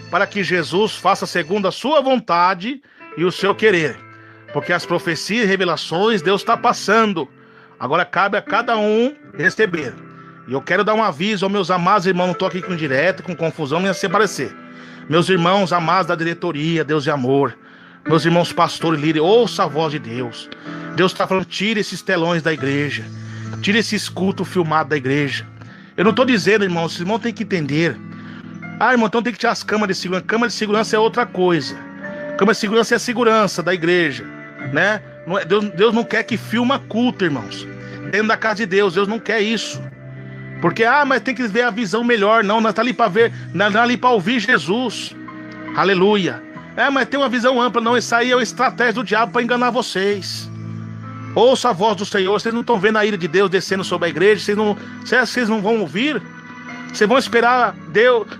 para que Jesus faça segundo a sua vontade e o seu querer. Porque as profecias e revelações Deus está passando. Agora cabe a cada um receber. E eu quero dar um aviso aos meus amados irmãos, não estou aqui com direto, com confusão, nem assim aparecer. Meus irmãos amados da diretoria, Deus de amor, meus irmãos pastores, líderes, ouça a voz de Deus. Deus está falando, tire esses telões da igreja, tire esse escudo filmado da igreja. Eu não estou dizendo, irmão, os irmãos têm que entender. Ah, irmão, então tem que tirar as câmeras de segurança. Câmara de segurança é outra coisa. Câmara de segurança é a segurança da igreja, né? Deus não quer que filma culto, irmãos. Dentro da casa de Deus, Deus não quer isso. Porque, mas tem que ver a visão melhor. Não, nós tá ali para ver, nós tá ali para ouvir Jesus. Aleluia. Mas tem uma visão ampla. Não, isso aí é uma estratégia do diabo para enganar vocês. Ouça a voz do Senhor. Vocês não estão vendo a ira de Deus descendo sobre a igreja? Vocês não vão ouvir? Vocês vão esperar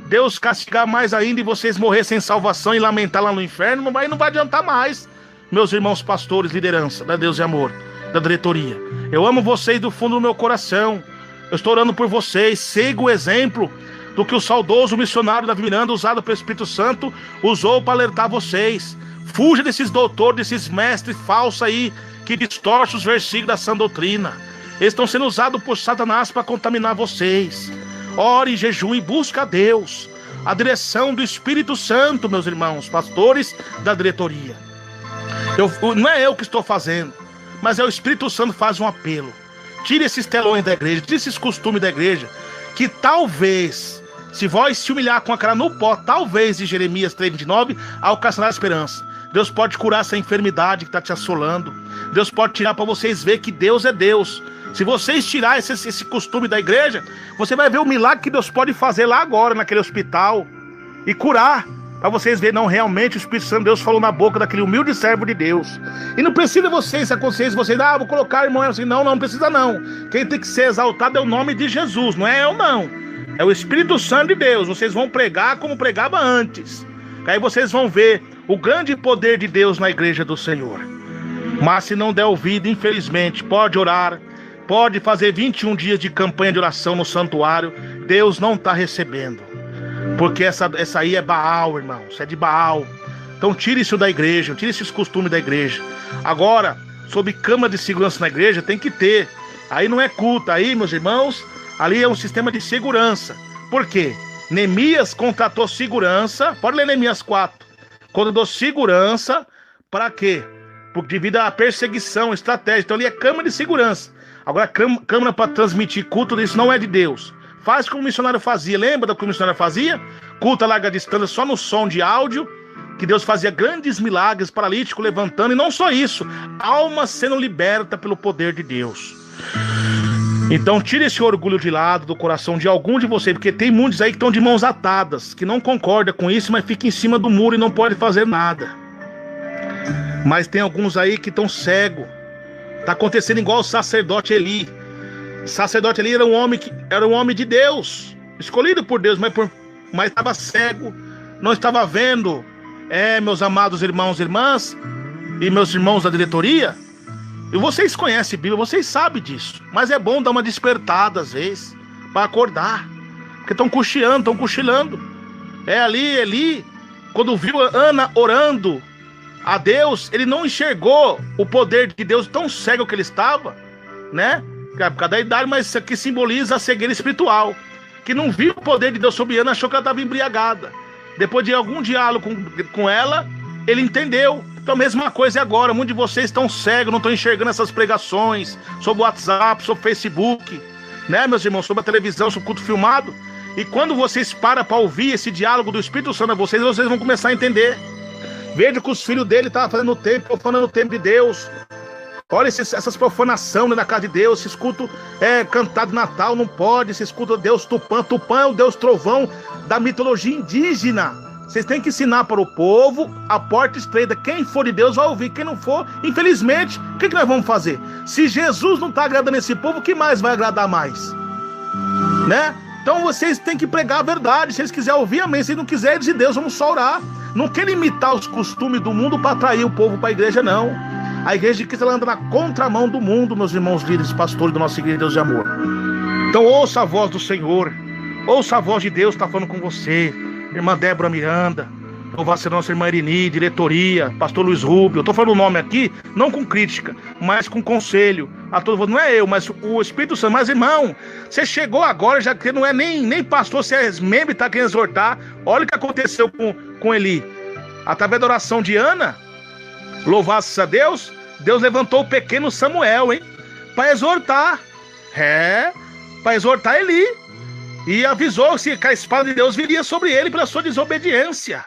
Deus castigar mais ainda e vocês morrer sem salvação e lamentar lá no inferno? Não vai adiantar mais. Meus irmãos pastores, liderança da Deus e amor, da diretoria, eu amo vocês do fundo do meu coração. Eu estou orando por vocês. Siga o exemplo do que o saudoso missionário Davi Miranda, usado pelo Espírito Santo, usou para alertar vocês. Fuja desses doutores, desses mestres falsos aí, que distorcem os versículos da sã doutrina. Eles estão sendo usados por Satanás para contaminar vocês. Ore, jejum e busca a Deus, a direção do Espírito Santo, meus irmãos pastores da diretoria. Não é eu que estou fazendo, mas é o Espírito Santo que faz um apelo. Tire esses telões da igreja, tire esses costumes da igreja, que talvez, se vós se humilhar com a cara no pó, talvez, de Jeremias 3:29, alcançará a esperança. Deus pode curar essa enfermidade que está te assolando. Deus pode tirar para vocês ver que Deus é Deus. Se vocês tirarem esse costume da igreja, você vai ver o milagre que Deus pode fazer lá agora, naquele hospital, e curar. Para vocês verem, não, realmente o Espírito Santo de Deus falou na boca daquele humilde servo de Deus. E não precisa vocês, se a consciência de vocês, vou colocar irmão assim, não precisa não. Quem tem que ser exaltado é o nome de Jesus, não é eu não. É o Espírito Santo de Deus. Vocês vão pregar como pregava antes. Aí vocês vão ver o grande poder de Deus na igreja do Senhor. Mas se não der ouvido, infelizmente, pode orar, pode fazer 21 dias de campanha de oração no santuário, Deus não está recebendo. Porque essa aí é Baal, irmão. Isso é de Baal. Então tire isso da igreja, tire esses costumes da igreja. Agora, sobre câmara de segurança na igreja, tem que ter. Aí não é culto, aí, meus irmãos, ali é um sistema de segurança. Por quê? Neemias contratou segurança. Pode ler Neemias 4. Contratou segurança para quê? Devido à perseguição, estratégia. Então ali é câmara de segurança. Agora, câmara para transmitir culto, isso não é de Deus. Faz como o missionário fazia. Lembra do que o missionário fazia? Culto a larga distância, só no som de áudio, que Deus fazia grandes milagres, paralítico levantando, e não só isso, alma sendo liberta pelo poder de Deus. Então tire esse orgulho de lado do coração de algum de vocês, porque tem muitos aí que estão de mãos atadas, que não concordam com isso, mas fica em cima do muro e não pode fazer nada. Mas tem alguns aí que estão cegos. Está acontecendo igual o sacerdote Eli. O sacerdote Eli era um homem de Deus, escolhido por Deus, mas estava cego, não estava vendo. Meus amados irmãos e irmãs, e meus irmãos da diretoria, e vocês conhecem a Bíblia, vocês sabem disso, mas é bom dar uma despertada às vezes, para acordar, porque estão cochilando. Eli, quando viu Ana orando a Deus, ele não enxergou o poder de Deus, tão cego que ele estava, né? Por causa da idade, mas isso aqui simboliza a cegueira espiritual, que não viu o poder de Deus sobre Ana, achou que ela estava embriagada. Depois de algum diálogo com ela, ele entendeu. Então a mesma coisa é agora. Muitos de vocês estão cegos, não estão enxergando essas pregações sobre o WhatsApp, sobre o Facebook, né, meus irmãos, sobre a televisão, sobre o culto filmado. E quando vocês param para ouvir esse diálogo do Espírito Santo a vocês vão começar a entender. Veja que os filhos dele estavam fazendo o templo, profanando o templo de Deus. Olha essas profanações na casa de Deus. Esse culto cantado Natal, não pode. Esse culto Deus Tupã. Tupã é o Deus trovão da mitologia indígena. Vocês têm que ensinar para o povo a porta estreita. Quem for de Deus vai ouvir. Quem não for, infelizmente, o que nós vamos fazer? Se Jesus não está agradando esse povo, o que mais vai agradar mais? Né? Então vocês têm que pregar a verdade. Se eles quiserem ouvir, amém. Se não quiserem, de Deus, vamos só orar. Não quer imitar os costumes do mundo para atrair o povo para a igreja, não. A igreja de Cristo, ela anda na contramão do mundo, meus irmãos líderes, pastores da nossa igreja de Deus de amor. Então ouça a voz do Senhor, ouça a voz de Deus, está falando com você. irmã Débora Miranda, louvado seja nossa irmã Irini, diretoria, pastor Luiz Rubio. Eu tô falando o nome aqui, não com crítica, mas com conselho. A todos, não é eu, mas o Espírito Santo. Mas, irmão, você chegou agora, já que não é nem pastor, você é membro e tá querendo exortar. Olha o que aconteceu com Eli. Através da oração de Ana, louvado seja Deus, Deus levantou o pequeno Samuel, hein? Para exortar. Para exortar Eli. E avisou-se que a espada de Deus viria sobre ele pela sua desobediência.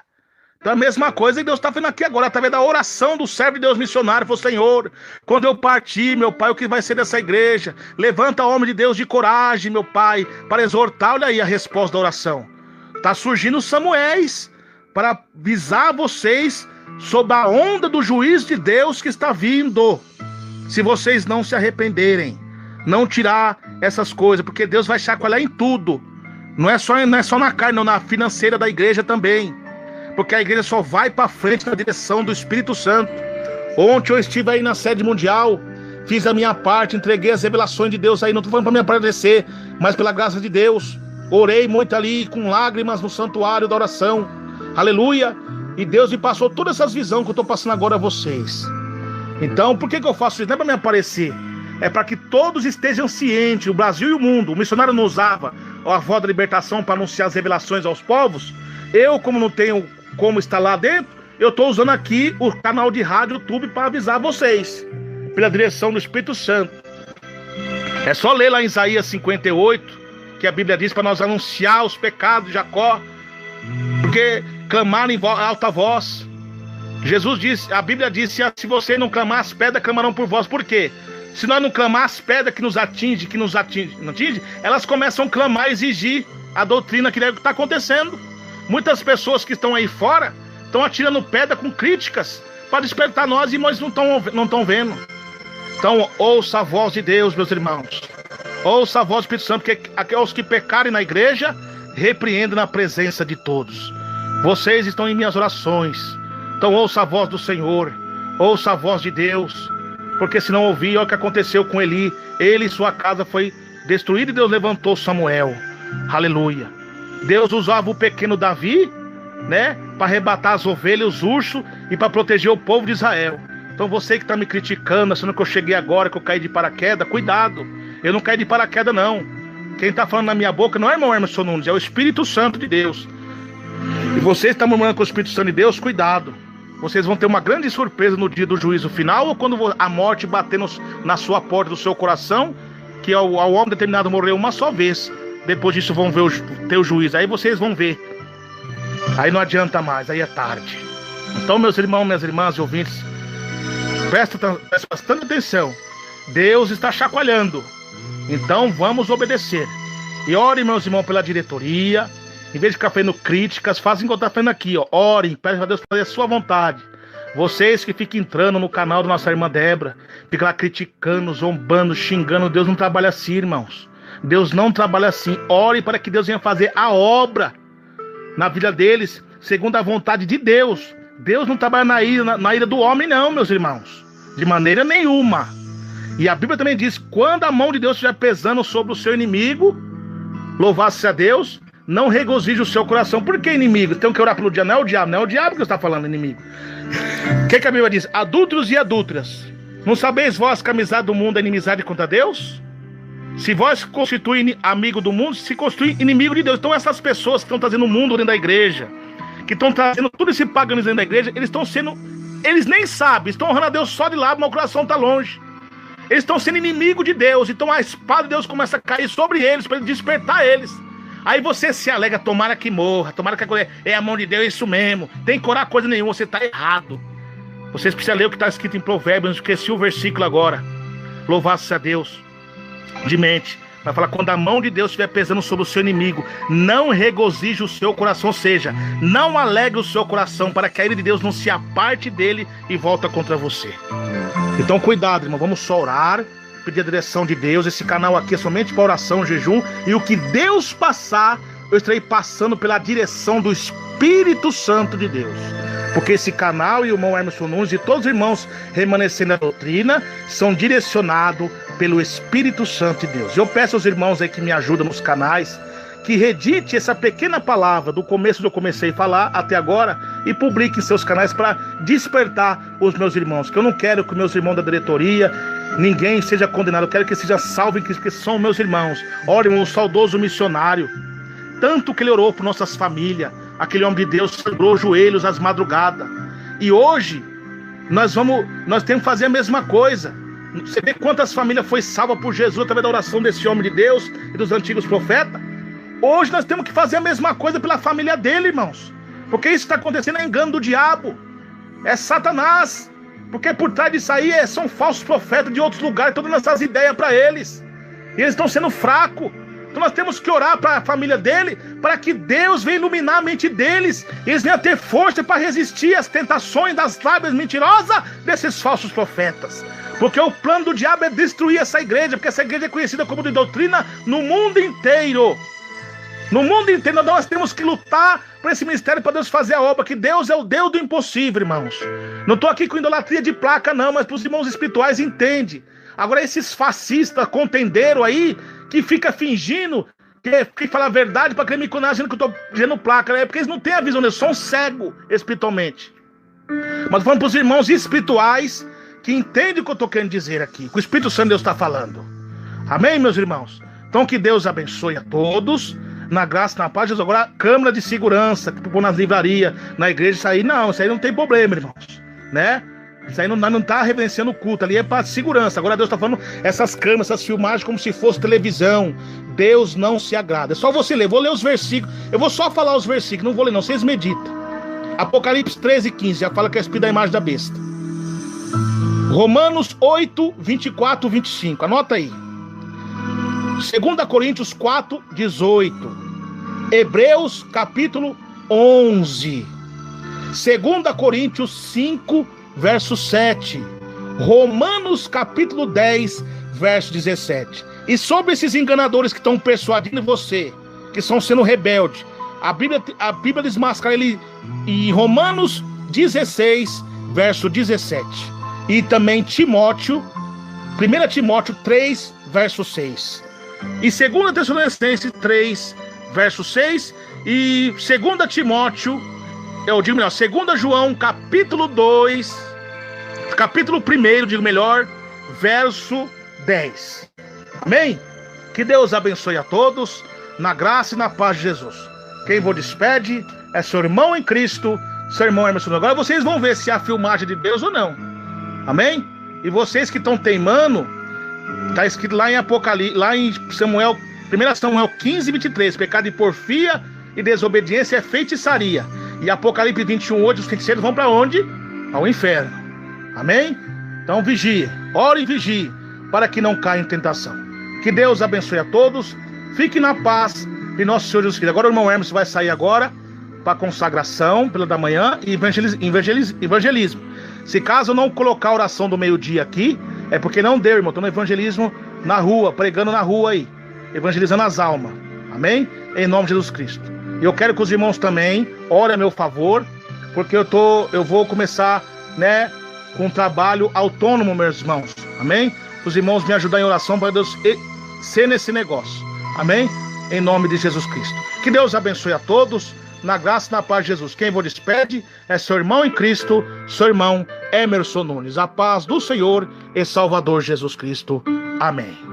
Então a mesma coisa que Deus está fazendo aqui agora, através da oração do servo de Deus missionário. Falou: Senhor, quando eu partir, meu Pai, o que vai ser dessa igreja? Levanta homem de Deus de coragem, meu Pai, para exortar. Olha aí a resposta da oração. Está surgindo Samuéis para avisar vocês sobre a onda do juízo de Deus que está vindo. Se vocês não se arrependerem, não tirar essas coisas, porque Deus vai chacoalhar em tudo. Não é só na carne, não, na financeira da igreja também. Porque a igreja só vai para frente na direção do Espírito Santo. Ontem eu estive aí na sede mundial, fiz a minha parte, entreguei as revelações de Deus aí. Não estou falando para me agradecer, mas pela graça de Deus. Orei muito ali com lágrimas no santuário da oração. Aleluia. E Deus me passou todas essas visões que eu estou passando agora a vocês. Então, por que eu faço isso? Não é para me aparecer. É para que todos estejam cientes, o Brasil e o mundo. O missionário não usava a voz da libertação para anunciar as revelações aos povos. Eu, como não tenho como estar lá dentro, eu estou usando aqui o canal de rádio, YouTube, para avisar vocês, pela direção do Espírito Santo. É só ler lá em Isaías 58, que a Bíblia diz para nós anunciar os pecados de Jacó, porque clamaram em alta voz. Jesus disse, a Bíblia disse: se você não clamar, as pedras clamarão por vós. Por quê? Se nós não clamar, as pedras que nos atinge, elas começam a clamar, exigir a doutrina que está acontecendo. Muitas pessoas que estão aí fora estão atirando pedra com críticas para despertar nós, e nós não estão vendo. Então ouça a voz de Deus, meus irmãos. Ouça a voz do Espírito Santo, porque aqueles que pecarem na igreja, repreendem na presença de todos. Vocês estão em minhas orações. Então ouça a voz do Senhor, ouça a voz de Deus, porque se não ouvir, olha o que aconteceu com Eli. Ele e sua casa foi destruída e Deus levantou Samuel. Aleluia. Deus usava o pequeno Davi, né, para arrebatar as ovelhas, os ursos, e para proteger o povo de Israel. Então você que está me criticando, achando que eu cheguei agora, que eu caí de paraquedas, cuidado. Eu não caí de paraquedas, não. Quem está falando na minha boca não é irmão Emerson Nunes, é o Espírito Santo de Deus. E vocês que estão murmurando com o Espírito Santo de Deus, cuidado. Vocês vão ter uma grande surpresa no dia do juízo final, ou quando a morte bater na sua porta do seu coração, que ao homem determinado morreu uma só vez. Depois disso vão ver ter o juízo. Aí vocês vão ver. Aí não adianta mais, aí é tarde. Então, meus irmãos, minhas irmãs e ouvintes, presta bastante atenção. Deus está chacoalhando. Então vamos obedecer. E orem, meus irmãos, pela diretoria. Em vez de ficar fazendo críticas, façam o que eu estou fazendo aqui, ó. Orem, peçam a Deus para fazer a sua vontade. Vocês que ficam entrando no canal da nossa irmã Débora, ficam lá criticando, zombando, xingando, Deus não trabalha assim, irmãos. Deus não trabalha assim. Ore para que Deus venha fazer a obra na vida deles, segundo a vontade de Deus. Deus não trabalha na ira do homem, não, meus irmãos. De maneira nenhuma. E a Bíblia também diz: quando a mão de Deus estiver pesando sobre o seu inimigo, louvado seja Deus, não regozije o seu coração. Por que inimigo? Tem que orar pelo diabo. Não é o diabo que está falando, inimigo. O que a Bíblia diz? Adúlteros e adúlteras, não sabeis vós que a amizade do mundo é inimizade contra Deus? Se vós constitui amigo do mundo, se constitui inimigo de Deus. Então essas pessoas que estão trazendo o mundo dentro da igreja, que estão trazendo tudo esse paganismo dentro da igreja, eles nem sabem, estão honrando a Deus só de lado, mas o coração está longe. Eles estão sendo inimigo de Deus. Então a espada de Deus começa a cair sobre eles, para despertar eles. Aí você se alega: tomara que morra, tomara que a coisa é a mão de Deus, é isso mesmo. Tem que orar coisa nenhuma, você está errado. Vocês precisam ler o que está escrito em Provérbios, esqueci o versículo agora. Louvado seja Deus. De mente, vai falar: quando a mão de Deus estiver pesando sobre o seu inimigo, não regozije o seu coração, ou seja, não alegre o seu coração, para que a ira de Deus não se aparte dele e volta contra você. Então cuidado, irmão, vamos só orar, pedir a direção de Deus. Esse canal aqui é somente para oração, jejum, e o que Deus passar, eu estarei passando pela direção do Espírito Santo de Deus. Porque esse canal e o irmão Emerson Nunes e todos os irmãos remanescendo na doutrina são direcionados pelo Espírito Santo de Deus. Eu peço aos irmãos aí que me ajudam nos canais, que redite essa pequena palavra do começo que eu comecei a falar até agora e publique em seus canais para despertar os meus irmãos. Que eu não quero que meus irmãos da diretoria, ninguém seja condenado. Eu quero que seja salvo em Cristo, porque são meus irmãos. Olha, um saudoso missionário, tanto que ele orou por nossas famílias. Aquele homem de Deus sangrou os joelhos às madrugadas. E hoje nós temos que fazer a mesma coisa. Você vê quantas famílias foi salva por Jesus através da oração desse homem de Deus e dos antigos profetas. Hoje nós temos que fazer a mesma coisa pela família dele, irmãos. Porque isso está acontecendo é engano do diabo. É Satanás. Porque por trás disso aí são falsos profetas de outros lugares, estão dando essas ideias para eles. E eles estão sendo fracos. Então nós temos que orar para a família dele, para que Deus venha iluminar a mente deles. E eles venham ter força para resistir às tentações das lábias mentirosas desses falsos profetas. Porque o plano do diabo é destruir essa igreja, porque essa igreja é conhecida como de doutrina no mundo inteiro. No mundo inteiro nós temos que lutar por esse ministério para Deus fazer a obra, que Deus é o Deus do impossível, irmãos. Não estou aqui com idolatria de placa não, mas para os irmãos espirituais entende. Agora esses fascistas contendeiros aí, que fica fingindo que fala a verdade para querer me condenar dizendo que eu estou dizendo placa, é porque eles não têm a visão, eles são cegos espiritualmente. Mas falando para os irmãos espirituais que entendem o que eu estou querendo dizer aqui, que o Espírito Santo de Deus está falando. Amém, meus irmãos? Então que Deus abençoe a todos, na graça, na paz de Jesus. Agora, câmara de segurança, que pôr nas livrarias, na igreja, isso aí não tem problema, irmãos, né? Isso aí não está reverenciando o culto, ali é para segurança. Agora Deus está falando essas câmeras, essas filmagens como se fosse televisão. Deus não se agrada. É só você ler, vou ler os versículos. Eu vou só falar os versículos, não vou ler não, vocês meditam. Apocalipse 13:15, já fala que é o espírito da imagem da besta. Romanos 8, 24, 25, anota aí. 2 Coríntios 4, 18. Hebreus capítulo 11. 2 Coríntios 5, verso 7. Romanos capítulo 10, verso 17. E sobre esses enganadores que estão persuadindo você, que estão sendo rebeldes, a Bíblia desmascara ele em Romanos 16, verso 17. E também Timóteo, 1 Timóteo 3, verso 6. E 2 Tessalonicenses 3, verso 6. E 2 Timóteo, eu digo melhor, 2 João, capítulo 2, capítulo 1, digo melhor, verso 10. Amém? Que Deus abençoe a todos, na graça e na paz de Jesus. Quem vos despede é seu irmão em Cristo, seu irmão Emerson. Agora vocês vão ver se há filmagem de Deus ou não. Amém? E vocês que estão teimando, está escrito lá em Apocalipse, lá em Samuel, 1 Samuel 15, 23, pecado de porfia e desobediência é feitiçaria. E Apocalipse 21, 8, os feiticeiros vão para onde? Ao inferno. Amém? Então vigie, ore e vigie, para que não caia em tentação. Que Deus abençoe a todos, fique na paz de nosso Senhor Jesus Cristo. Agora o irmão Hermes vai sair agora para consagração pela da manhã e evangelismo. Se caso eu não colocar a oração do meio-dia aqui, é porque não deu, irmão. Estou no evangelismo na rua, pregando na rua aí, evangelizando as almas. Amém? Em nome de Jesus Cristo. E eu quero que os irmãos também orem a meu favor, porque eu vou começar, né, com um trabalho autônomo, meus irmãos. Amém? Os irmãos me ajudar em oração para Deus ser nesse negócio. Amém? Em nome de Jesus Cristo. Que Deus abençoe a todos, na graça e na paz de Jesus. Quem vos despede é seu irmão em Cristo, seu irmão Emerson Nunes. A paz do Senhor e Salvador Jesus Cristo. Amém.